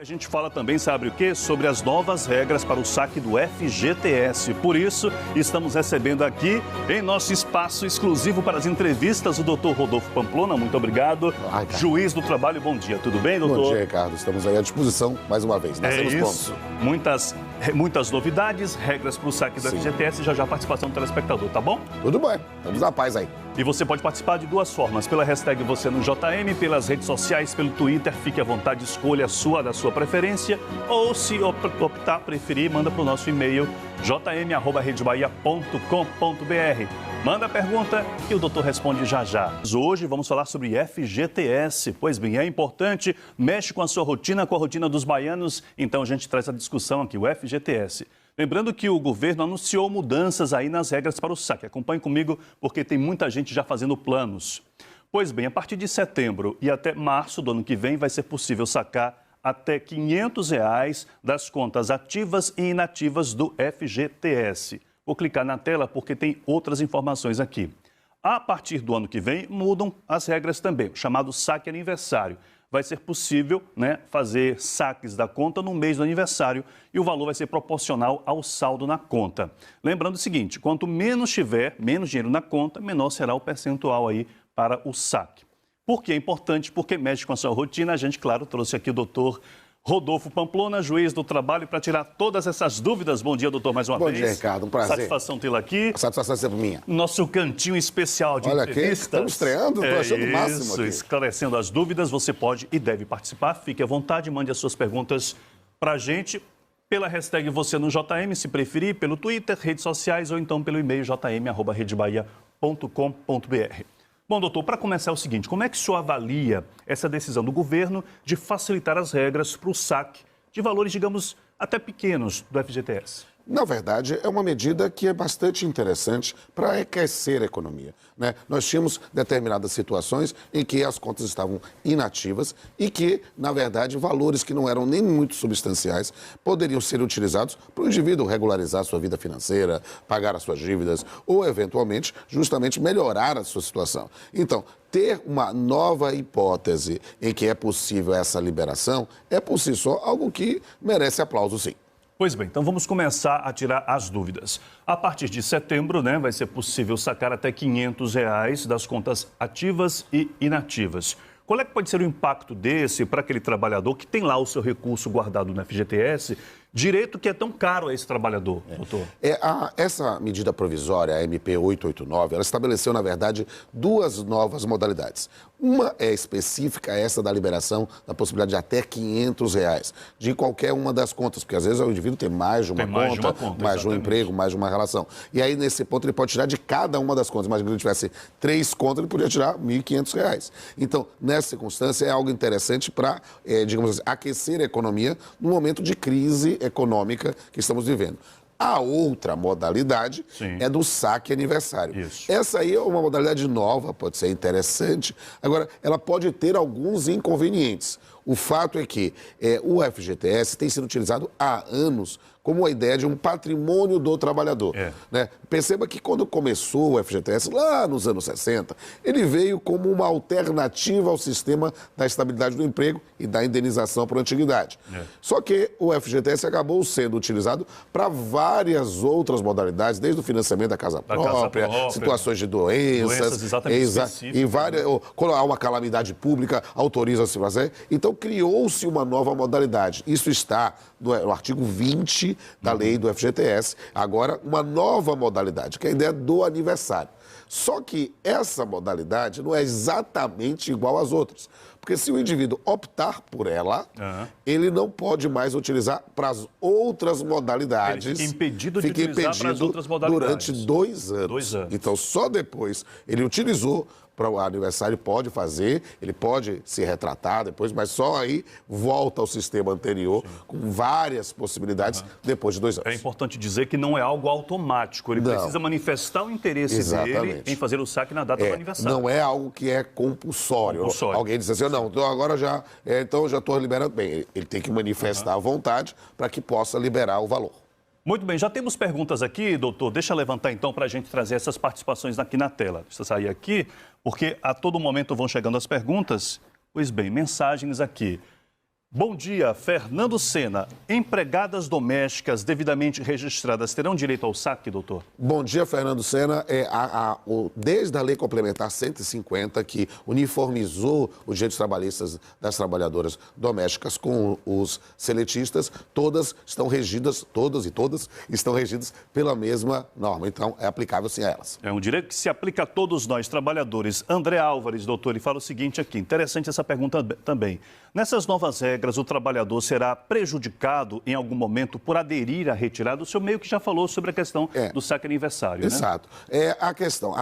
A gente fala também, sabe o quê? Sobre as novas regras para o saque do FGTS. Por isso, estamos recebendo aqui, em nosso espaço exclusivo para as entrevistas, o doutor Rodolfo Pamplona. Muito obrigado. Juiz do Trabalho, bom dia. Tudo bem, doutor? Bom dia, Ricardo. Estamos aí à disposição mais uma vez. Nascemos prontos. Muitas novidades, regras para o saque do FGTS e já a participação do telespectador, tá bom? Tudo bem. Estamos na paz aí. E você pode participar de duas formas, pela hashtag você no JM, pelas redes sociais, pelo Twitter, fique à vontade, escolha a sua, da sua preferência, ou se optar, preferir, manda para o nosso e-mail jm@redebahia.com.br. Manda a pergunta e o doutor responde já já. Hoje vamos falar sobre FGTS. Pois bem, é importante, mexe com a sua rotina, com a rotina dos baianos, então a gente traz a discussão aqui, o FGTS. Lembrando que o governo anunciou mudanças aí nas regras para o saque. Acompanhe comigo, porque tem muita gente já fazendo planos. Pois bem, a partir de setembro e até março do ano que vem vai ser possível sacar até R$ 500 das contas ativas e inativas do FGTS. Vou clicar na tela porque tem outras informações aqui. A partir do ano que vem, mudam as regras também, o chamado saque aniversário. Vai ser possível, fazer saques da conta no mês do aniversário e o valor vai ser proporcional ao saldo na conta. Lembrando o seguinte, quanto menos tiver, menos dinheiro na conta, menor será o percentual aí para o saque. Por que é importante? Porque mexe com a sua rotina. A gente, claro, trouxe aqui o doutor Rodolfo Pamplona, juiz do trabalho, para tirar todas essas dúvidas. Bom dia, doutor, mais uma vez. Bom dia, Ricardo, um prazer. Satisfação tê-lo aqui. A satisfação é sempre minha. Nosso cantinho especial de entrevistas. Olha aqui, estamos estreando, estou achando o máximo aqui. Esclarecendo as dúvidas, você pode e deve participar. Fique à vontade, mande as suas perguntas para a gente pela hashtag você no JM, se preferir, pelo Twitter, redes sociais ou então pelo e-mail jm@redebahia.com.br. Bom, doutor, para começar é o seguinte, como é que o senhor avalia essa decisão do governo de facilitar as regras para o saque de valores, digamos, até pequenos do FGTS? Na verdade, é uma medida que é bastante interessante para aquecer a economia, Nós tínhamos determinadas situações em que as contas estavam inativas e que, na verdade, valores que não eram nem muito substanciais poderiam ser utilizados para o indivíduo regularizar a sua vida financeira, pagar as suas dívidas ou, eventualmente, justamente melhorar a sua situação. Então, ter uma nova hipótese em que é possível essa liberação é, por si só, algo que merece aplauso, sim. Pois bem, então vamos começar a tirar as dúvidas. A partir de setembro, vai ser possível sacar até R$ 500 das contas ativas e inativas. Qual é que pode ser o impacto desse para aquele trabalhador que tem lá o seu recurso guardado no FGTS, direito que é tão caro a esse trabalhador, doutor? Essa medida provisória, a MP 889, ela estabeleceu, na verdade, duas novas modalidades. Uma é específica, essa da liberação da possibilidade de até R$ 500 de qualquer uma das contas, porque às vezes o indivíduo tem mais de uma conta, mais de um emprego, mais de uma relação. E aí, nesse ponto, ele pode tirar de cada uma das contas. Imagina que ele tivesse 3 contas, ele podia tirar R$ 1.500. Então, nessa circunstância, é algo interessante para, digamos assim, aquecer a economia no momento de crise econômica que estamos vivendo. A outra modalidade é do saque aniversário. Isso. Essa aí é uma modalidade nova, pode ser interessante. Agora, ela pode ter alguns inconvenientes. O fato é que o FGTS tem sido utilizado há anos como a ideia de um patrimônio do trabalhador. Perceba que quando começou o FGTS, lá nos anos 60, ele veio como uma alternativa ao sistema da estabilidade do emprego e da indenização por antiguidade. Só que o FGTS acabou sendo utilizado para várias outras modalidades, desde o financiamento da casa própria, situações de doenças exatamente e várias, quando há uma calamidade pública, autoriza a se fazer. Então, criou-se uma nova modalidade. Isso está no artigo 20 da lei do FGTS. Agora, uma nova modalidade, que é a ideia do aniversário. Só que essa modalidade não é exatamente igual às outras. Porque se o indivíduo optar por ela, ele não pode mais utilizar para as outras modalidades. Ele fica impedido de utilizar para as outras modalidades. Durante 2 anos. Então, só depois ele utilizou para o aniversário, pode fazer, ele pode se retratar depois, mas só aí volta ao sistema anterior, com várias possibilidades depois de 2 anos. É importante dizer que não é algo automático, ele precisa manifestar o interesse dele em fazer o saque na data do aniversário. Não é algo que é compulsório. Alguém diz assim, não, então agora já estou liberando. Bem, ele tem que manifestar a vontade para que possa liberar o valor. Muito bem, já temos perguntas aqui, doutor. Deixa eu levantar então para a gente trazer essas participações aqui na tela. Deixa eu sair aqui, porque a todo momento vão chegando as perguntas. Pois bem, mensagens aqui. Bom dia, Fernando Sena. Empregadas domésticas devidamente registradas terão direito ao saque, doutor? Bom dia, Fernando Sena. Desde a Lei Complementar 150, que uniformizou os direitos trabalhistas das trabalhadoras domésticas com os seletistas, todas estão regidas pela mesma norma. Então, é aplicável sim a elas. É um direito que se aplica a todos nós, trabalhadores. André Álvares, doutor, ele fala o seguinte aqui. Interessante essa pergunta também. Nessas novas regras, o trabalhador será prejudicado em algum momento por aderir à retirada? O senhor meio que já falou sobre a questão do saque aniversário, Exato. né? É a questão,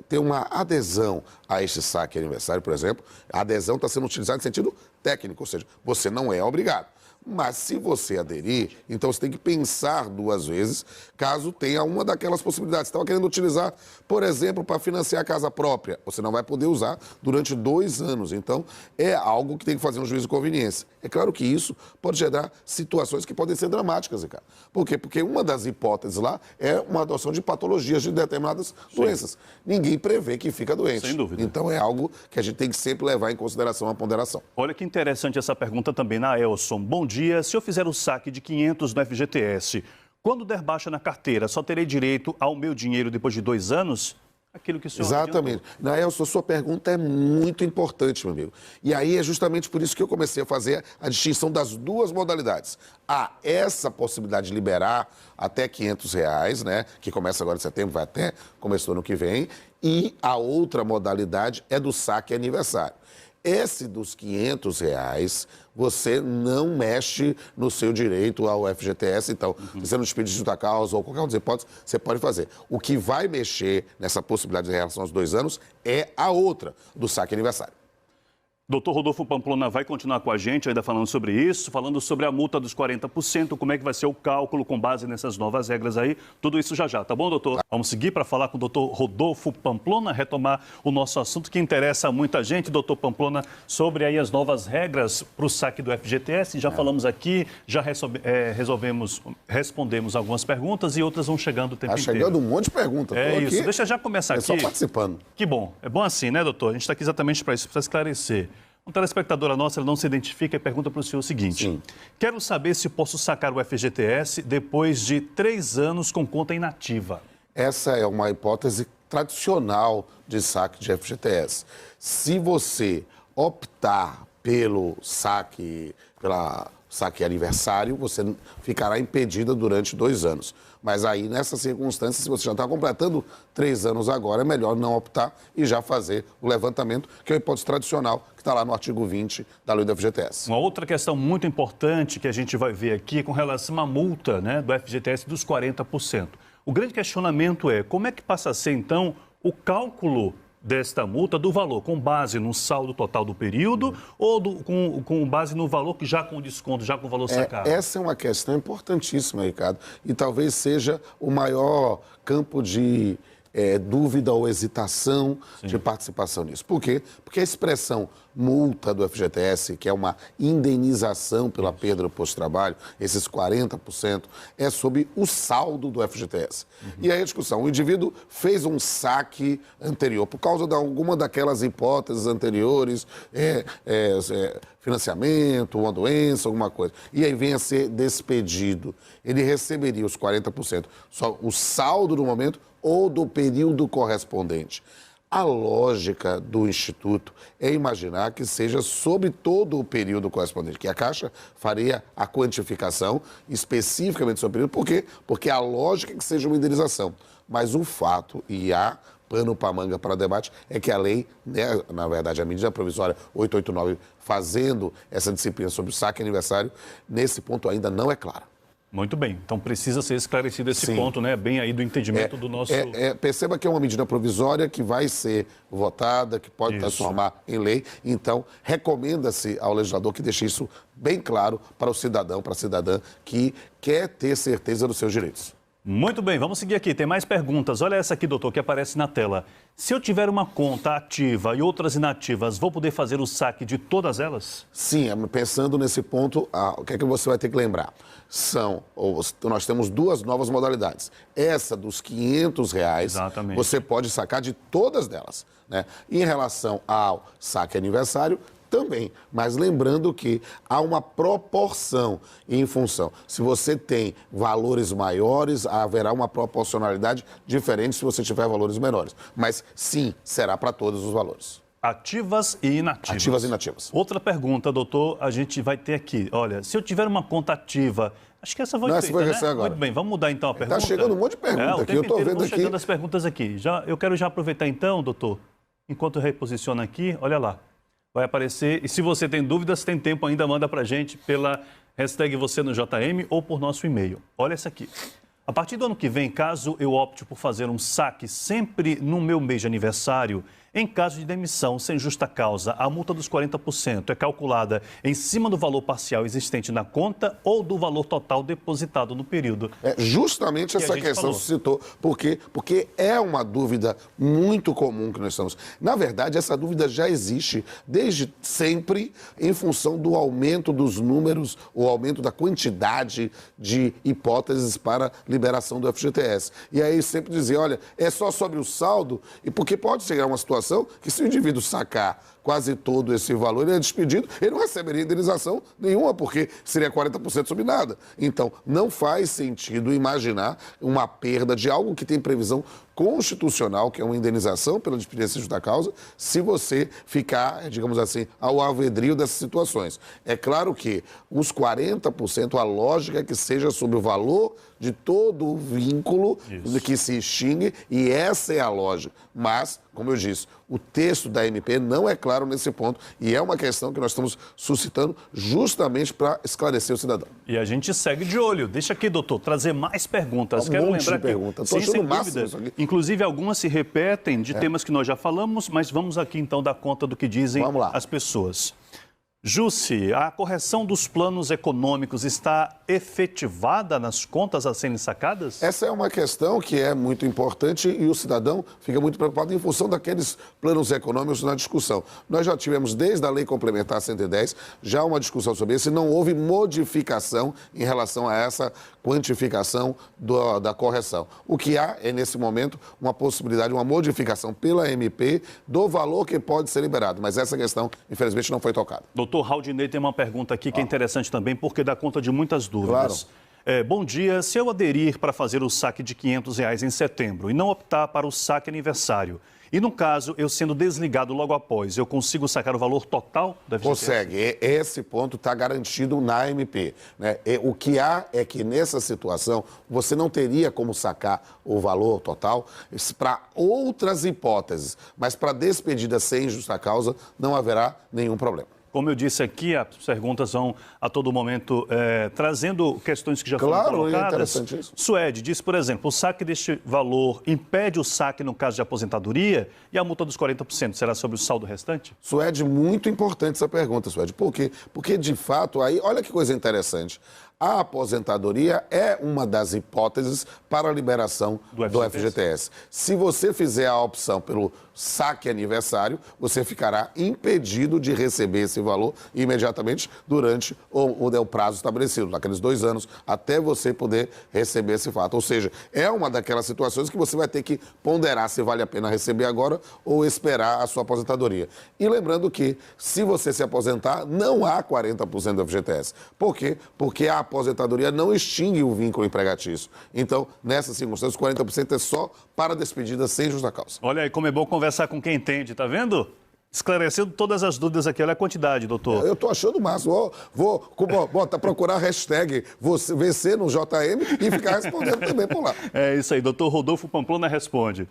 ter uma adesão a este saque aniversário, por exemplo, a adesão está sendo utilizada em sentido técnico, ou seja, você não é obrigado. Mas se você aderir, então você tem que pensar duas vezes caso tenha uma daquelas possibilidades. Você estava querendo utilizar, por exemplo, para financiar a casa própria. Você não vai poder usar durante 2 anos. Então, é algo que tem que fazer um juízo de conveniência. É claro que isso pode gerar situações que podem ser dramáticas, Ricardo. Por quê? Porque uma das hipóteses lá é uma adoção de patologias de determinadas doenças. Ninguém prevê que fica doente. Sem dúvida. Então, é algo que a gente tem que sempre levar em consideração a ponderação. Olha que interessante essa pergunta também na Elson. Bom dia, se eu fizer o saque de 500 no FGTS, quando der baixa na carteira, só terei direito ao meu dinheiro depois de 2 anos? Aquilo que o senhor Exatamente. Naelson, sua pergunta é muito importante, meu amigo. E aí é justamente por isso que eu comecei a fazer a distinção das duas modalidades. Há essa possibilidade de liberar até R$500, né, que começa agora em setembro, vai até começo do ano que vem, e a outra modalidade é do saque aniversário. Esse dos R$500, você não mexe no seu direito ao FGTS. Então, se você não te pedir justa causa ou qualquer outra hipótese, você pode fazer. O que vai mexer nessa possibilidade em relação aos 2 anos é a outra, do saque aniversário. Doutor Rodolfo Pamplona vai continuar com a gente ainda falando sobre isso, falando sobre a multa dos 40%, como é que vai ser o cálculo com base nessas novas regras aí, tudo isso já, tá bom, doutor? Vamos seguir para falar com o doutor Rodolfo Pamplona, retomar o nosso assunto que interessa a muita gente, doutor Pamplona, sobre aí as novas regras para o saque do FGTS. Já falamos aqui, já respondemos algumas perguntas e outras vão chegando o tempo inteiro. Chegando um monte de perguntas. É isso, deixa eu já começar aqui. Só participando. Que bom, é bom assim, né, doutor? A gente está aqui exatamente para isso, para esclarecer. Uma telespectadora nossa, ela não se identifica e pergunta para o senhor o seguinte. Sim. Quero saber se posso sacar o FGTS depois de 3 anos com conta inativa. Essa é uma hipótese tradicional de saque de FGTS. Se você optar pelo saque aniversário, você ficará impedida durante 2 anos. Mas aí, nessa circunstância, se você já está completando 3 anos agora, é melhor não optar e já fazer o levantamento, que é a hipótese tradicional, que está lá no artigo 20 da lei do FGTS. Uma outra questão muito importante que a gente vai ver aqui é com relação à multa, né, do FGTS dos 40%. O grande questionamento é como é que passa a ser, então, o cálculo desta multa do valor, com base no saldo total do período ou com base no valor que já com desconto, já com o valor sacado? Essa é uma questão importantíssima, Ricardo, e talvez seja o maior campo de dúvida ou hesitação de participação nisso. Por quê? Porque a expressão multa do FGTS, que é uma indenização pela perda do posto de trabalho, esses 40%, é sobre o saldo do FGTS. E aí a discussão, o indivíduo fez um saque anterior, por causa de alguma daquelas hipóteses anteriores, financiamento, uma doença, alguma coisa, e aí vem a ser despedido. Ele receberia os 40%, só o saldo no momento ou do período correspondente. A lógica do Instituto é imaginar que seja sobre todo o período correspondente, que a Caixa faria a quantificação especificamente sobre o período. Por quê? Porque a lógica é que seja uma indenização. Mas o fato, e há pano para manga para debate, é que a lei, né, na verdade, a medida provisória 889, fazendo essa disciplina sobre o saque aniversário, nesse ponto ainda não é clara. Muito bem, então precisa ser esclarecido esse ponto, né? Bem aí do entendimento do nosso... Perceba que é uma medida provisória que vai ser votada, que pode transformar em lei. Então, recomenda-se ao legislador que deixe isso bem claro para o cidadão, para a cidadã que quer ter certeza dos seus direitos. Muito bem, vamos seguir aqui. Tem mais perguntas. Olha essa aqui, doutor, que aparece na tela. Se eu tiver uma conta ativa e outras inativas, vou poder fazer o saque de todas elas? Sim, pensando nesse ponto, o que é que você vai ter que lembrar? Nós temos 2 novas modalidades. Essa dos R$500, exatamente, você pode sacar de todas delas, né? Em relação ao saque aniversário, Também, mas lembrando que há uma proporção em função. Se você tem valores maiores, haverá uma proporcionalidade diferente se você tiver valores menores. Mas sim, será para todos os valores. Ativas e inativas. Ativas e inativas. Outra pergunta, doutor, a gente vai ter aqui. Olha, se eu tiver uma conta ativa, acho que essa foi Não, feita, essa né? foi agora. Muito bem, vamos mudar então a pergunta. Está chegando um monte de perguntas aqui, eu estou vendo aqui. Chegando as perguntas aqui. Eu quero já aproveitar então, doutor, enquanto eu reposiciono aqui, olha lá. Vai aparecer, e se você tem dúvidas, tem tempo ainda, manda pra gente pela hashtag você no JM ou por nosso e-mail. Olha essa aqui. A partir do ano que vem, caso eu opte por fazer um saque sempre no meu mês de aniversário, em caso de demissão sem justa causa, a multa dos 40% é calculada em cima do valor parcial existente na conta ou do valor total depositado no período. É justamente essa questão se citou. Por quê? Porque é uma dúvida muito comum que nós estamos. Na verdade, essa dúvida já existe desde sempre em função do aumento dos números, o aumento da quantidade de hipóteses para liberação do FGTS. E aí sempre dizia, olha, é só sobre o saldo, e porque pode chegar a uma situação que se o indivíduo sacar quase todo esse valor, ele é despedido, ele não receberia indenização nenhuma, porque seria 40% sobre nada. Então, não faz sentido imaginar uma perda de algo que tem previsão constitucional, que é uma indenização pela despedida sem justa causa, se você ficar, digamos assim, ao alvedrio dessas situações. É claro que os 40%, a lógica é que seja sobre o valor de todo o vínculo que se extingue, e essa é a lógica. Mas, como eu disse, o texto da MP não é claro nesse ponto, e é uma questão que nós estamos suscitando justamente para esclarecer o cidadão. E a gente segue de olho. Deixa aqui, doutor, trazer mais perguntas. Quero lembrar de perguntas. Estou achando o máximo isso aqui. Inclusive, algumas se repetem de temas que nós já falamos, mas vamos aqui, então, dar conta do que dizem as pessoas. Jussi, a correção dos planos econômicos está efetivada nas contas a serem sacadas? Essa é uma questão que é muito importante e o cidadão fica muito preocupado em função daqueles planos econômicos na discussão. Nós já tivemos, desde a Lei Complementar 110, já uma discussão sobre isso e não houve modificação em relação a essa quantificação da correção. O que há é, nesse momento, uma possibilidade, uma modificação pela MP do valor que pode ser liberado. Mas essa questão, infelizmente, não foi tocada. Doutor Raudinei tem uma pergunta aqui que é interessante também, porque dá conta de muitas dúvidas. Claro. Bom dia, se eu aderir para fazer o saque de R$500 em setembro e não optar para o saque aniversário, e no caso, eu sendo desligado logo após, eu consigo sacar o valor total da FGTS? Consegue. Esse ponto está garantido na MP. Né? O que há é que, nessa situação, você não teria como sacar o valor total para outras hipóteses, mas para despedida sem justa causa não haverá nenhum problema. Como eu disse aqui, as perguntas vão a todo momento trazendo questões que já foram colocadas. Claro, é interessante isso. Suede diz, por exemplo, o saque deste valor impede o saque no caso de aposentadoria e a multa dos 40% será sobre o saldo restante? Suede, muito importante essa pergunta, Suede. Por quê? Porque, de fato, aí, olha que coisa interessante. A aposentadoria é uma das hipóteses para a liberação do FGTS. Se você fizer a opção pelo saque aniversário, você ficará impedido de receber esse valor imediatamente durante o prazo estabelecido, naqueles 2 anos, até você poder receber esse fato. Ou seja, é uma daquelas situações que você vai ter que ponderar se vale a pena receber agora ou esperar a sua aposentadoria. E lembrando que, se você se aposentar, não há 40% do FGTS. Por quê? Porque a aposentadoria não extingue o vínculo empregatício. Então, nessas circunstâncias, 40% é só para despedida sem justa causa. Olha aí como é bom conversar com quem entende, tá vendo? Esclarecendo todas as dúvidas aqui, olha a quantidade, doutor. Eu estou achando o máximo. Vou procurar a hashtag VC no JM e ficar respondendo também por lá. É isso aí, doutor Rodolfo Pamplona responde.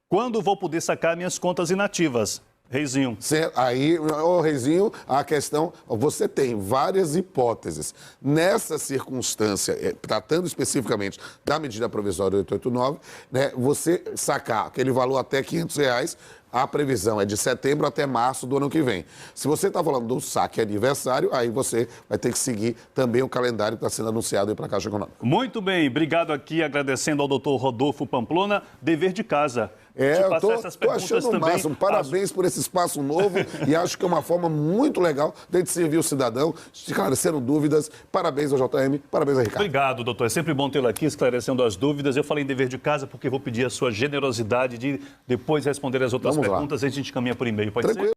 Quando vou poder sacar minhas contas inativas? Reizinho. Aí, Reizinho, a questão, você tem várias hipóteses. Nessa circunstância, tratando especificamente da medida provisória 889, né, você sacar aquele valor até R$500, a previsão é de setembro até março do ano que vem. Se você está falando do saque aniversário, aí você vai ter que seguir também o calendário que está sendo anunciado aí para a Caixa Econômica. Muito bem, obrigado aqui, agradecendo ao doutor Rodolfo Pamplona, dever de casa. Eu estou achando o máximo. Parabéns por esse espaço novo e acho que é uma forma muito legal de a gente servir o cidadão, esclarecendo dúvidas. Parabéns ao JM, parabéns ao Ricardo. Obrigado, doutor. É sempre bom tê-lo aqui, esclarecendo as dúvidas. Eu falei em dever de casa porque vou pedir a sua generosidade de depois responder as outras perguntas. A gente caminha por e-mail, pode ser?